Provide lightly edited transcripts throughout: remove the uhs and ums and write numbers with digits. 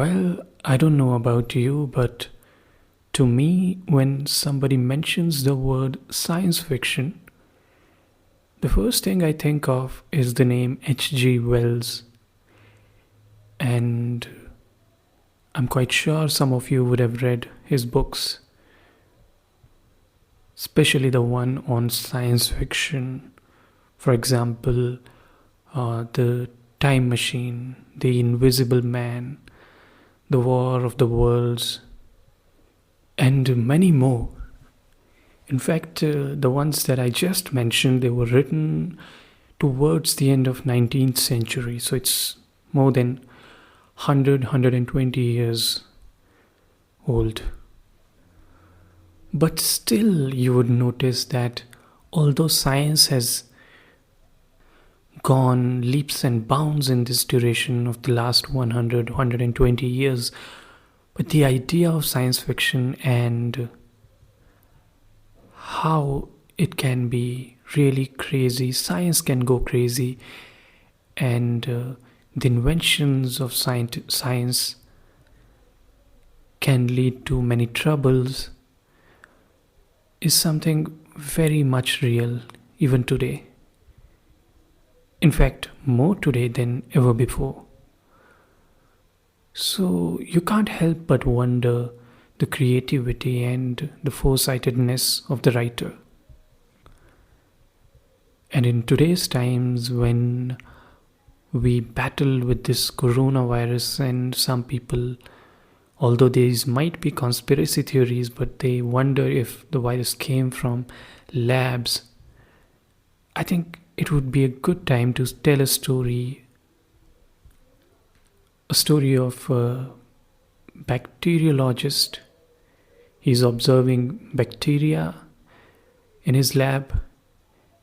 Well, I don't know about you, but to me, when somebody mentions the word science fiction, the first thing I think of is the name H.G. Wells. And I'm quite sure some of you would have read his books, especially the one on science fiction. For example, The Time Machine, The Invisible Man, The War of the Worlds, and many more. In fact, the ones that I just mentioned, they were written towards the end of 19th century, so it's more than 120 years old. But still, you would notice that although science has gone leaps and bounds in this duration of the last 120 years, but the idea of science fiction and how it can be really crazy, science can go crazy, and the inventions of science can lead to many troubles, is something very much real even today. In fact, more today than ever before. So you can't help but wonder the creativity and the foresightedness of the writer. And in today's times, when we battle with this coronavirus, and some people, although these might be conspiracy theories, but they wonder if the virus came from labs, I think it would be a good time to tell a story of a bacteriologist. He's observing bacteria in his lab,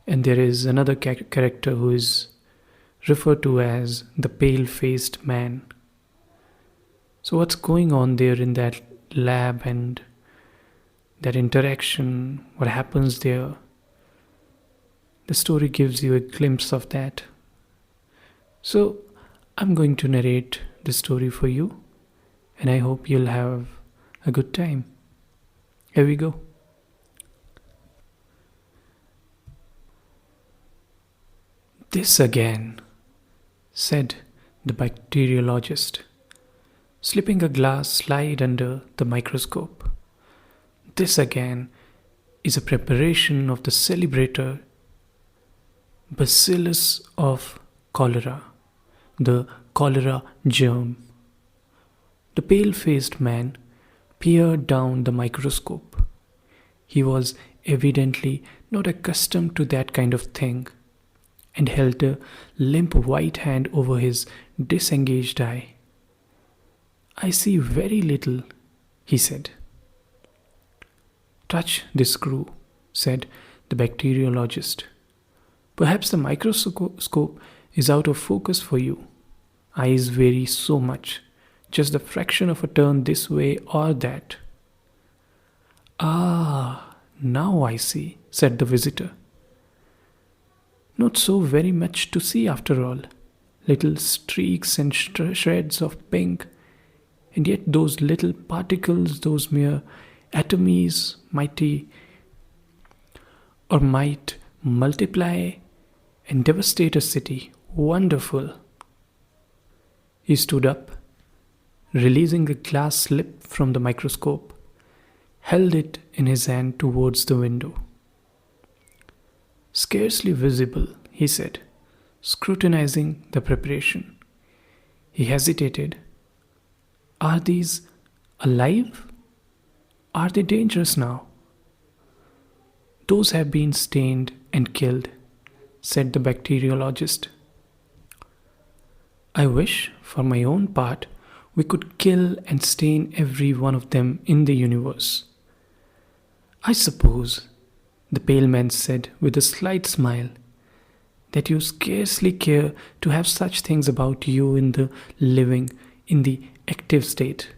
and there is another character who is referred to as the pale-faced man. So what's going on there in that lab and that interaction, what happens there? The story gives you a glimpse of that. So I'm going to narrate the story for you, and I hope you'll have a good time. Here we go. "This again," said the bacteriologist, slipping a glass slide under the microscope. "This again is a preparation of the celebrated Bacillus of cholera, the cholera germ." The pale-faced man peered down the microscope. He was evidently not accustomed to that kind of thing, and held a limp white hand over his disengaged eye. "I see very little," he said. "Touch this screw," said the bacteriologist. "Perhaps the microscope is out of focus for you. Eyes vary so much, just the fraction of a turn this way or that." "Ah, now I see," said the visitor. "Not so very much to see after all. Little streaks and shreds of pink, and yet those little particles, those mere atomies, might multiply and devastate a city. Wonderful." He stood up, releasing a glass slip from the microscope, held it in his hand towards the window. "Scarcely visible," he said, scrutinizing the preparation. He hesitated. "Are these alive? Are they dangerous now?" "Those have been stained and killed," said the bacteriologist. "I wish, for my own part, we could kill and stain every one of them in the universe." "I suppose," the pale man said with a slight smile, "that you scarcely care to have such things about you in the active state."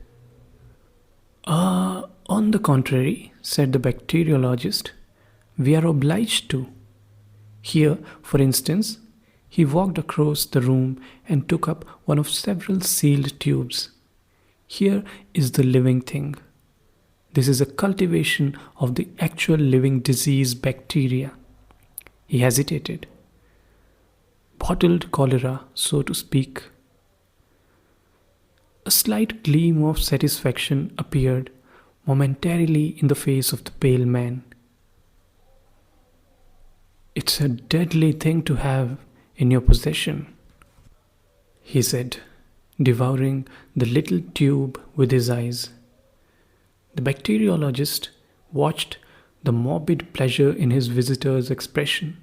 On the contrary," said the bacteriologist, "we are obliged to. Here, for instance," he walked across the room and took up one of several sealed tubes. Here is the living thing. This is a cultivation of the actual living disease bacteria. He hesitated. Bottled cholera, so to speak. A slight gleam of satisfaction appeared momentarily in the face of the pale man. It's a deadly thing to have in your possession, he said, devouring the little tube with his eyes. The bacteriologist watched the morbid pleasure in his visitor's expression.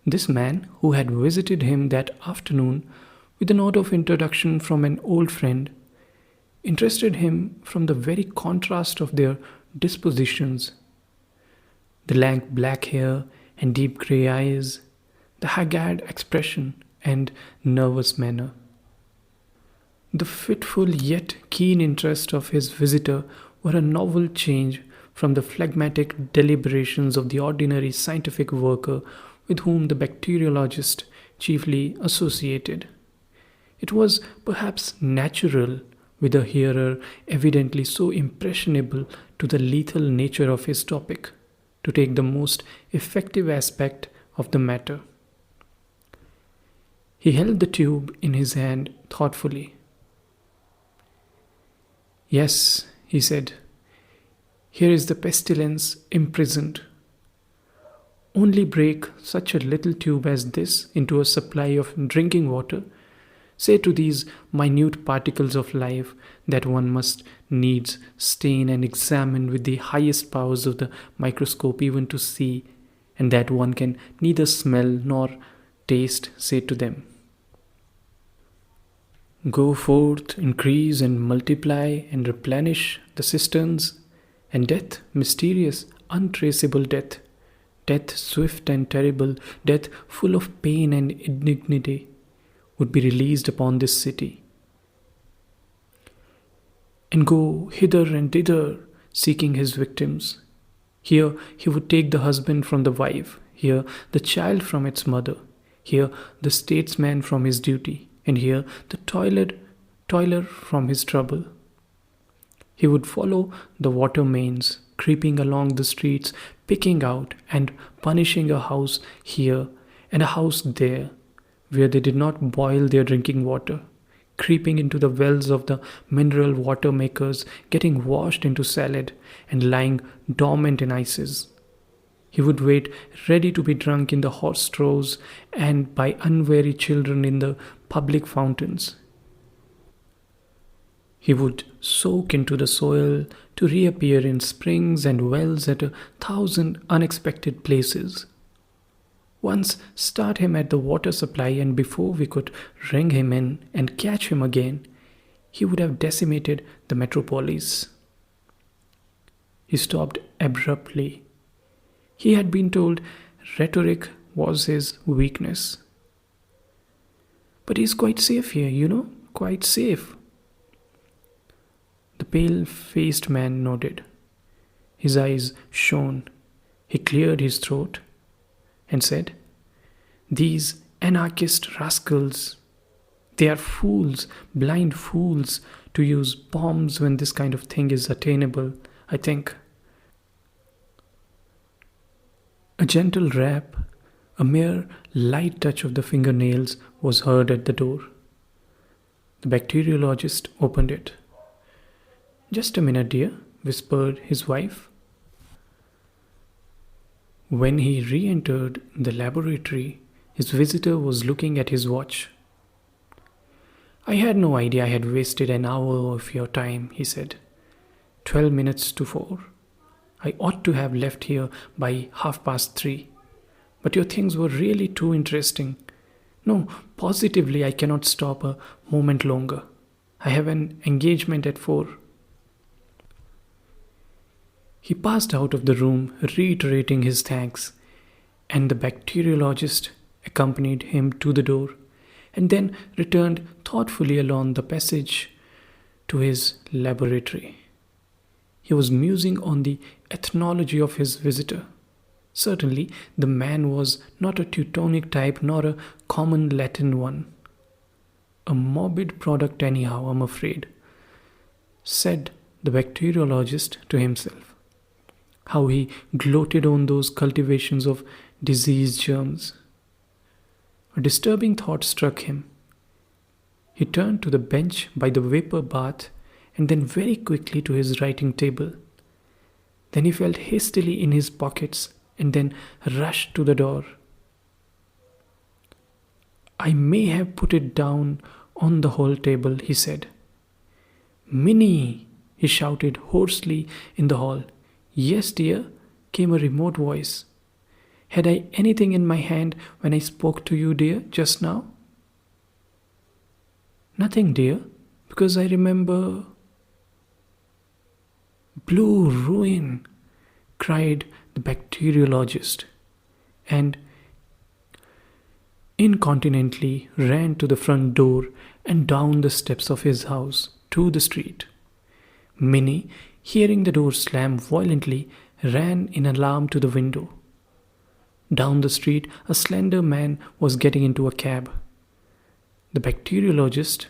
This man, who had visited him that afternoon with a note of introduction from an old friend, interested him from the very contrast of their dispositions. The lank black hair and deep grey eyes, the haggard expression and nervous manner. The fitful yet keen interest of his visitor were a novel change from the phlegmatic deliberations of the ordinary scientific worker with whom the bacteriologist chiefly associated. It was perhaps natural, with a hearer evidently so impressionable to the lethal nature of his topic, to take the most effective aspect of the matter. He held the tube in his hand thoughtfully. "Yes," he said, "here is the pestilence imprisoned. Only break such a little tube as this into a supply of drinking water. Say to these minute particles of life that one must needs stain and examine with the highest powers of the microscope even to see, and that one can neither smell nor taste, say to them, 'Go forth, increase and multiply and replenish the cisterns,' and death, mysterious, untraceable death, death swift and terrible, death full of pain and indignity, would be released upon this city, and go hither and thither seeking his victims. Here he would take the husband from the wife, here the child from its mother, here the statesman from his duty, and here the toiler from his trouble. He would follow the water mains, creeping along the streets, picking out and punishing a house here and a house there, where they did not boil their drinking water, creeping into the wells of the mineral water makers, getting washed into salad, and lying dormant in ices. He would wait ready to be drunk in the hot straws and by unwary children in the public fountains. He would soak into the soil to reappear in springs and wells at 1,000 unexpected places. Once start him at the water supply, and before we could ring him in and catch him again, he would have decimated the metropolis. He stopped abruptly. He had been told rhetoric was his weakness. "But he's quite safe here, quite safe." The pale-faced man nodded. His eyes shone. He cleared his throat and said, "These anarchist rascals, they are fools, blind fools, to use bombs when this kind of thing is attainable, I think." A gentle rap, a mere light touch of the fingernails, was heard at the door. The bacteriologist opened it. "Just a minute, dear," whispered his wife. When he re-entered the laboratory, his visitor was looking at his watch. "I had no idea I had wasted an hour of your time," he said. 12 minutes to 4. I ought to have left here by 3:30. But your things were really too interesting. No, positively I cannot stop a moment longer. I have an engagement at 4. He passed out of the room, reiterating his thanks, and the bacteriologist accompanied him to the door, and then returned thoughtfully along the passage to his laboratory. He was musing on the ethnology of his visitor. Certainly, the man was not a Teutonic type nor a common Latin one. A morbid product anyhow, I'm afraid. said the bacteriologist to himself. How he gloated on those cultivations of disease germs. A disturbing thought struck him. He turned to the bench by the vapor bath and then very quickly to his writing table. Then he felt hastily in his pockets and then rushed to the door. I may have put it down on the hall table, he said. Minnie, he shouted hoarsely in the hall. Yes, dear, came a remote voice. Had I anything in my hand when I spoke to you, dear, just now? Nothing, dear, because I remember. Blue ruin, cried the bacteriologist, and incontinently ran to the front door and down the steps of his house to the street. Minnie, hearing the door slam violently, ran in alarm to the window. Down the street, a slender man was getting into a cab. The bacteriologist,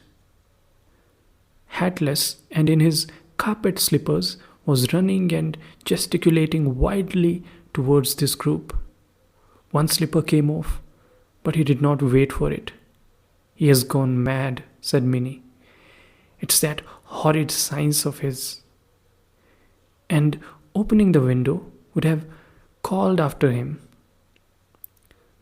hatless and in his carpet slippers, was running and gesticulating wildly towards this group. One slipper came off, but he did not wait for it. He has gone mad, said Minnie. It's that horrid science of his. And opening the window would have called after him.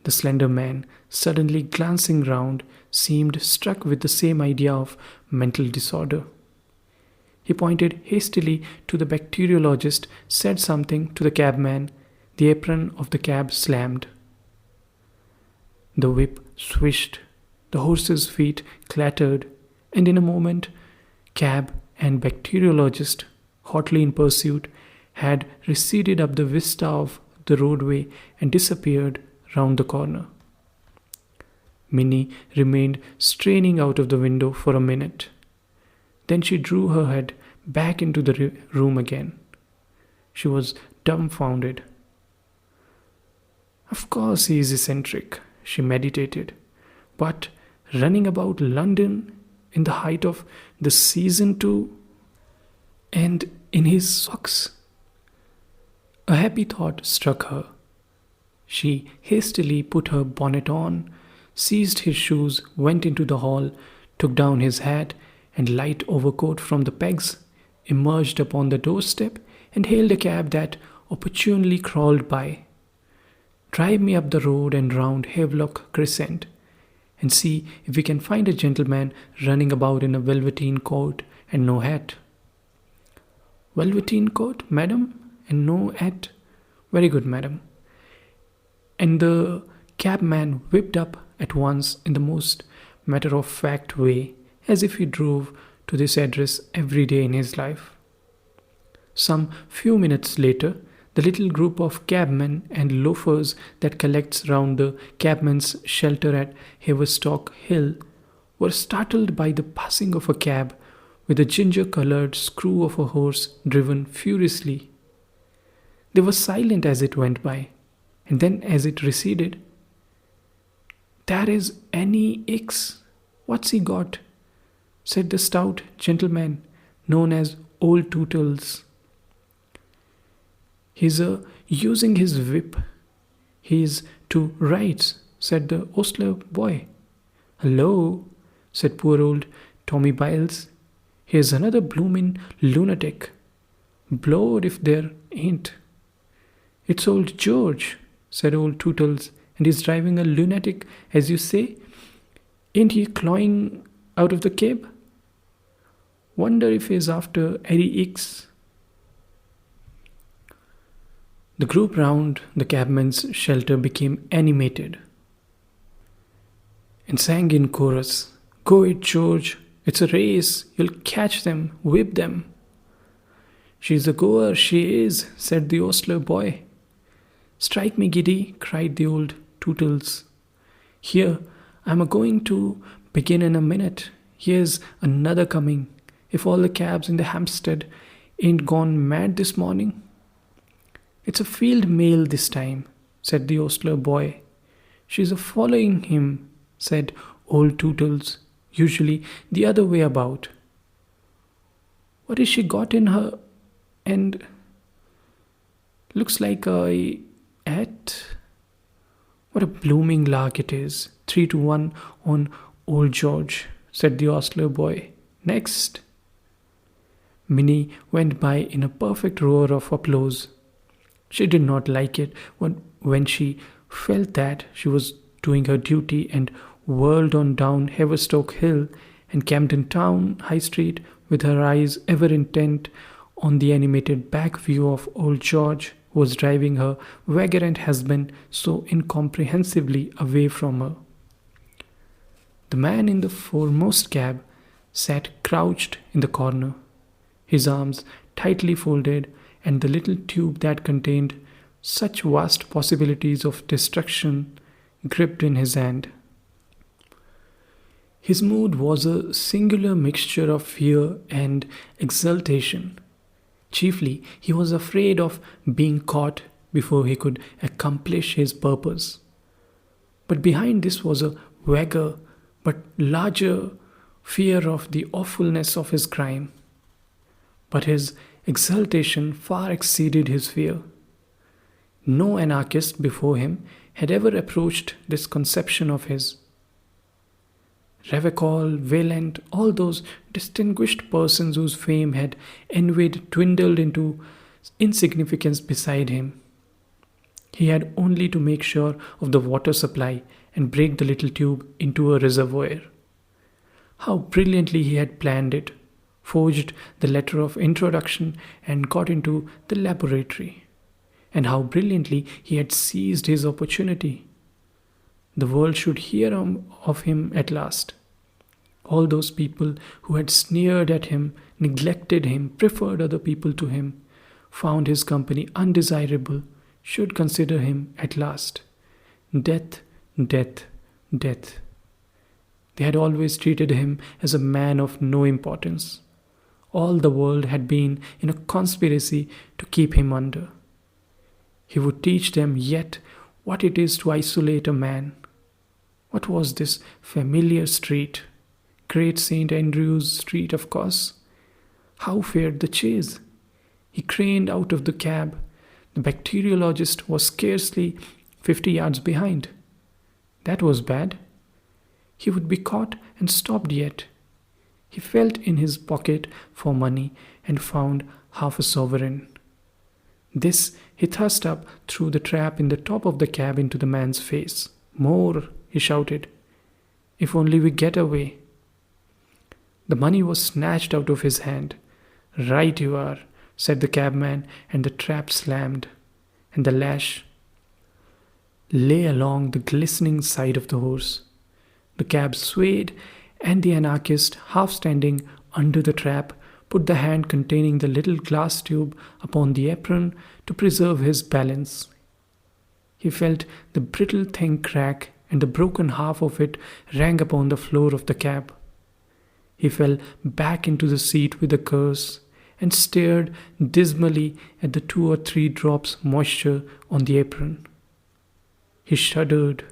The slender man, suddenly glancing round, seemed struck with the same idea of mental disorder. He pointed hastily to the bacteriologist, said something to the cabman. The apron of the cab slammed. The whip swished, the horse's feet clattered, and in a moment, cab and bacteriologist, hotly in pursuit, had receded up the vista of the roadway and disappeared round the corner. Minnie remained straining out of the window for a minute. Then she drew her head back into the room again. She was dumbfounded. Of course he is eccentric, she meditated, but running about London in the height of the season too, and in his socks. A happy thought struck her. She hastily put her bonnet on, seized his shoes, went into the hall, took down his hat and light overcoat from the pegs, emerged upon the doorstep and hailed a cab that opportunely crawled by. Drive me up the road and round Havelock Crescent, and see if we can find a gentleman running about in a velveteen coat and no hat. Velveteen coat, madam, and no hat? Very good, madam. And the cabman whipped up at once in the most matter-of-fact way, as if he drove to this address every day in his life. Some few minutes later, the little group of cabmen and loafers that collects round the cabman's shelter at Haverstock Hill were startled by the passing of a cab with a ginger-coloured screw of a horse driven furiously. They were silent as it went by, and then as it receded, "That is Annie X. What's he got?" said the stout gentleman known as Old Tootles. "He's using his whip. He's to rights," said the ostler boy. "Hello," said poor old Tommy Biles. "Here's another bloomin' lunatic. Blowed if there ain't." "It's old George," said Old Tootles, "and he's driving a lunatic, as you say. Ain't he clawing out of the cab? Wonder if he's after Eddie X." The group round the cabman's shelter became animated and sang in chorus, "Go it, George, it's a race, you'll catch them, whip them." "She's a goer, she is," said the ostler boy. "Strike me giddy," cried the old Tootles. "Here, I'm a-going to begin in a minute. Here's another coming, if all the cabs in the Hampstead ain't gone mad this morning." "It's a field mail this time," said the ostler boy. "She's a-following him," said Old Tootles, "usually the other way about." What has she got in her? And looks like a at. What a blooming lark it is. 3-1 on old George, said the ostler boy. Next. Minnie went by in a perfect roar of applause. She did not like it when she felt that she was doing her duty and whirled on down Haverstock Hill and Camden Town High Street with her eyes ever intent on the animated back view of old George, who was driving her vagrant husband so incomprehensibly away from her. The man in the foremost cab sat crouched in the corner, his arms tightly folded, and the little tube that contained such vast possibilities of destruction gripped in his hand. His mood was a singular mixture of fear and exultation. Chiefly, he was afraid of being caught before he could accomplish his purpose. But behind this was a vaguer but larger fear of the awfulness of his crime. But his exultation far exceeded his fear. No anarchist before him had ever approached this conception of his. Revacol, Vaillant, all those distinguished persons whose fame had envied dwindled into insignificance beside him. He had only to make sure of the water supply and break the little tube into a reservoir. How brilliantly he had planned it, forged the letter of introduction and got into the laboratory. And how brilliantly he had seized his opportunity. The world should hear of him at last. All those people who had sneered at him, neglected him, preferred other people to him, found his company undesirable, should consider him at last. Death, death, death. They had always treated him as a man of no importance. All the world had been in a conspiracy to keep him under. He would teach them yet what it is to isolate a man. What was this familiar street? Great St. Andrew's Street, of course. How fared the chase? He craned out of the cab. The bacteriologist was scarcely 50 yards behind. That was bad. He would be caught and stopped yet. He felt in his pocket for money and found half a sovereign. This he thrust up through the trap in the top of the cab into the man's face. More, he shouted. If only we get away. The money was snatched out of his hand. Right you are, said the cabman, and the trap slammed, and the lash lay along the glistening side of the horse. The cab swayed, and the anarchist, half standing under the trap, put the hand containing the little glass tube upon the apron to preserve his balance. He felt the brittle thing crack, and the broken half of it rang upon the floor of the cab. He fell back into the seat with a curse and stared dismally at the 2 or 3 drops moisture on the apron. He shuddered.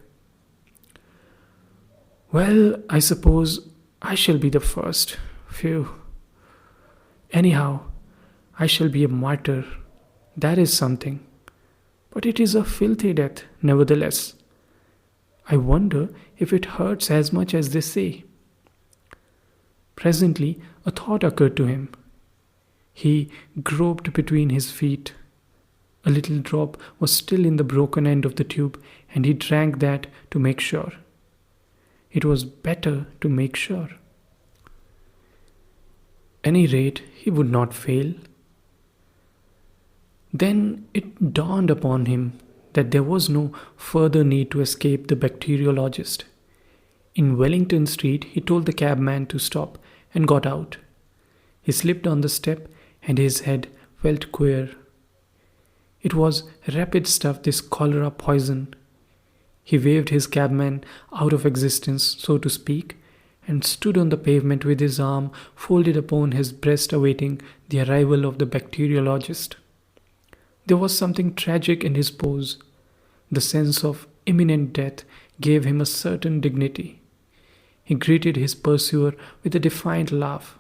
Well, I suppose I shall be the first. Phew. Anyhow, I shall be a martyr. That is something. But it is a filthy death, nevertheless. I wonder if it hurts as much as they say. Presently, a thought occurred to him. He groped between his feet. A little drop was still in the broken end of the tube, and he drank that to make sure. It was better to make sure. At any rate, he would not fail. Then it dawned upon him that there was no further need to escape the bacteriologist. In Wellington Street, he told the cabman to stop and got out. He slipped on the step and his head felt queer. It was rapid stuff, this cholera poison. He waved his cabman out of existence, so to speak, and stood on the pavement with his arm folded upon his breast awaiting the arrival of the bacteriologist. There was something tragic in his pose. The sense of imminent death gave him a certain dignity. He greeted his pursuer with a defiant laugh.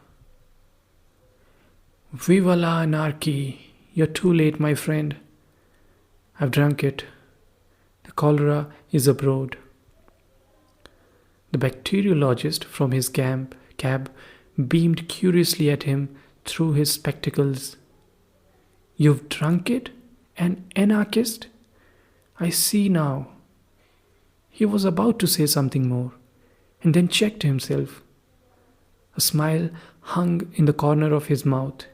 Viva la anarchy! You're too late, my friend. I've drunk it. The cholera is abroad. The bacteriologist from his cab beamed curiously at him through his spectacles. You've drunk it? An anarchist? I see now. He was about to say something more, and then checked himself. A smile hung in the corner of his mouth.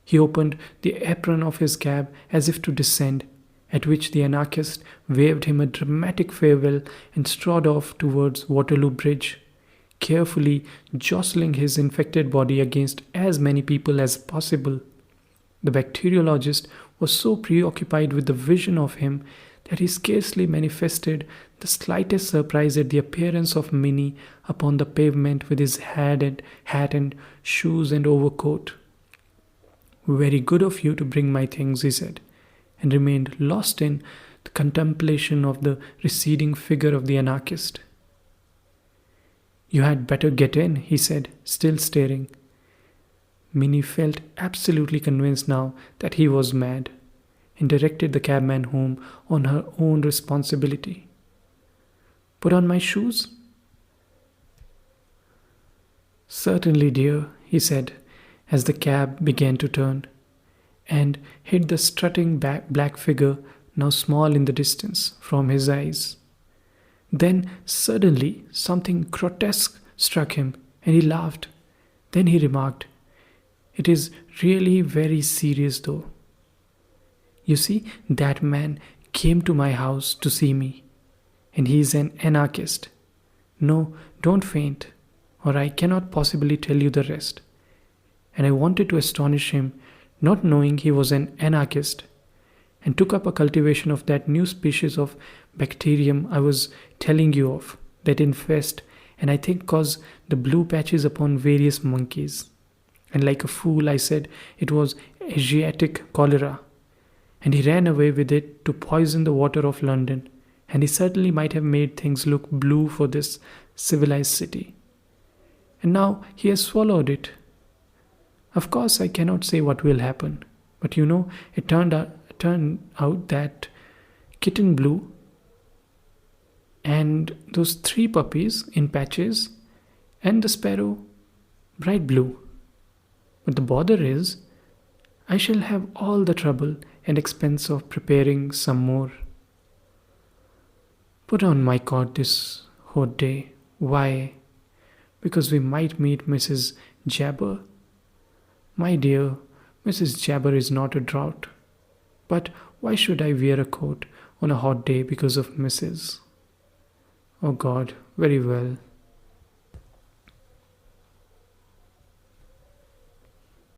He opened the apron of his cab as if to descend, at which the anarchist waved him a dramatic farewell and strode off towards Waterloo Bridge, carefully jostling his infected body against as many people as possible. The bacteriologist was so preoccupied with the vision of him that he scarcely manifested the slightest surprise at the appearance of Minnie upon the pavement with his hat and shoes and overcoat. Very good of you to bring my things, he said, and remained lost in the contemplation of the receding figure of the anarchist. You had better get in, he said, still staring. Minnie felt absolutely convinced now that he was mad, and directed the cabman home on her own responsibility. Put on my shoes? Certainly, dear, he said, as the cab began to turn, and hid the strutting black figure, now small in the distance, from his eyes. Then suddenly something grotesque struck him, and he laughed. Then he remarked, "It is really very serious though. You see, that man came to my house to see me, and he is an anarchist. No, don't faint, or I cannot possibly tell you the rest." And I wanted to astonish him, not knowing he was an anarchist, and took up a cultivation of that new species of bacterium I was telling you of, that infest, and I think cause the blue patches upon various monkeys. And like a fool I said it was Asiatic cholera, and he ran away with it to poison the water of London, and he certainly might have made things look blue for this civilized city. And now he has swallowed it. Of course, I cannot say what will happen, but it turned out that kitten blue and those 3 puppies in patches and the sparrow bright blue. But the bother is, I shall have all the trouble and expense of preparing some more. Put on my coat this hot day. Why? Because we might meet Mrs. Jabber. My dear, Mrs. Jabber is not a drought. But why should I wear a coat on a hot day because of Mrs.? Oh God, very well.